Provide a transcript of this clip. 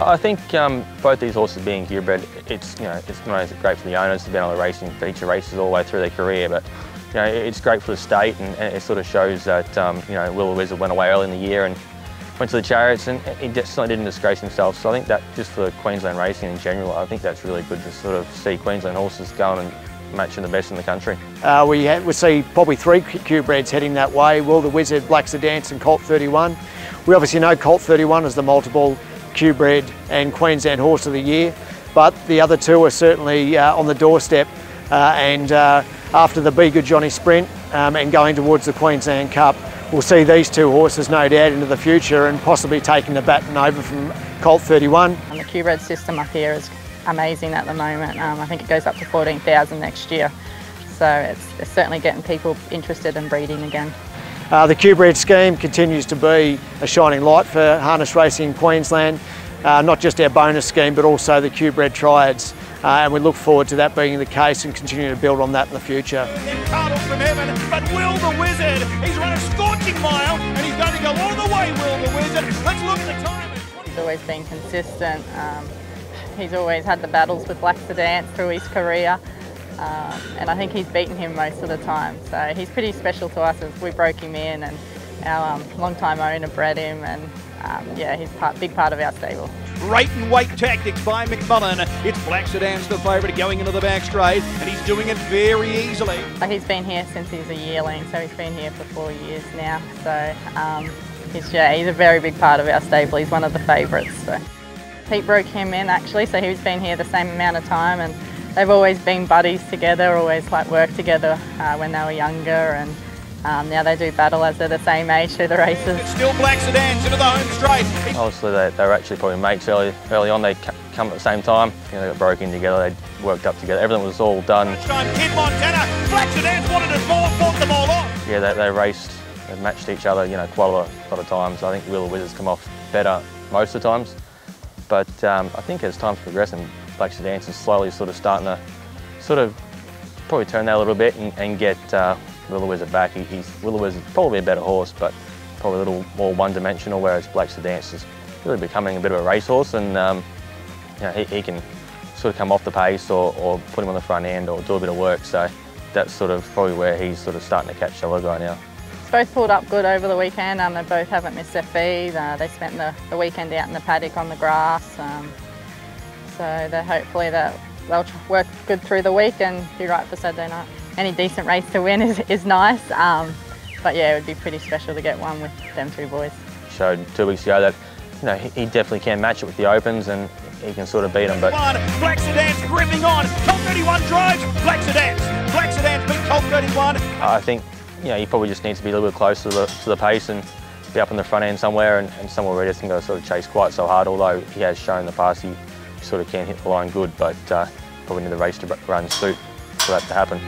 I think both these horses being QBRED, it's not only great for the owners to be able to race in feature races all the way through their career, but it's great for the state, and it sort of shows that Will the Wizard went away early in the year and went to the chariots, and he certainly didn't disgrace himself. So I think that just for Queensland racing in general, I think that's really good to sort of see Queensland horses going and matching the best in the country. We see probably 3 QBREDs heading that way: Will the Wizard, Blacksadance and Colt 31. We obviously know Colt 31 is the multiple QBRED and Queensland Horse of the Year, but the other 2 are certainly on the doorstep, and after the Be Good Johnny Sprint and going towards the Queensland Cup, we'll see these 2 horses no doubt into the future and possibly taking the baton over from Colt 31. The QBRED system up here is amazing at the moment. I think it goes up to 14,000 next year, so it's certainly getting people interested in breeding again. The QBRED scheme continues to be a shining light for harness racing in Queensland, not just our bonus scheme but also the QBRED triads, and we look forward to that being the case and continuing to build on that in the future. From heaven, but Will the Wizard, he's run a scorching mile and he's going to go all the way, Will the Wizard. Let's look at the time. He's always been consistent. He's always had the battles with Blacksadance through his career. And I think he's beaten him most of the time. So he's pretty special to us as we broke him in, and our long-time owner bred him, and yeah, he's a big part of our stable. Rate and weight tactics by McMullen. It's Blacksadance the favourite going into the back straight, and he's doing it very easily. He's been here since he's a yearling, so he's been here for 4 years now. So he's a very big part of our stable. He's one of the favourites. So Pete broke him in actually, so he's been here the same amount of time, and they've always been buddies together, always worked together when they were younger, and now they do battle as they're the same age through the races. It's still Blacksadance into the home straight. Obviously they were actually probably mates early on. They come at the same time. They got broken together, they worked up together. Everything was all done. Kid Montana, Blacksadance wanted it more, fought them all off. Yeah, they raced, they matched each other, quite a lot of times. I think Will the Wizard's come off better most of the times, but I think as time's progressing, Blacksadance is slowly sort of starting to probably turn that a little bit and get Will the Wizard back. Will the Wizard's probably a better horse, but probably a little more one-dimensional, whereas Blacksadance is really becoming a bit of a racehorse, and he can sort of come off the pace or put him on the front end or do a bit of work. So that's sort of probably where he's sort of starting to catch the other guy now. Both pulled up good over the weekend. They both haven't missed their feed. They spent the weekend out in the paddock on the grass. So hopefully they'll work good through the week and be right for Saturday night. Any decent race to win is nice, but yeah, it would be pretty special to get one with them 2 boys. Showed 2 weeks ago that he definitely can match it with the opens, and he can sort of beat them. But Blacksadance gripping on. Colt 31 drives. Blacksadance beat Colt 31. I think he probably just needs to be a little bit closer to the pace and be up in the front end somewhere, and somewhere where he doesn't go sort of chase quite so hard. Although he has shown in the past he sort of can hit the line good, but probably need the race to run suit for that to happen.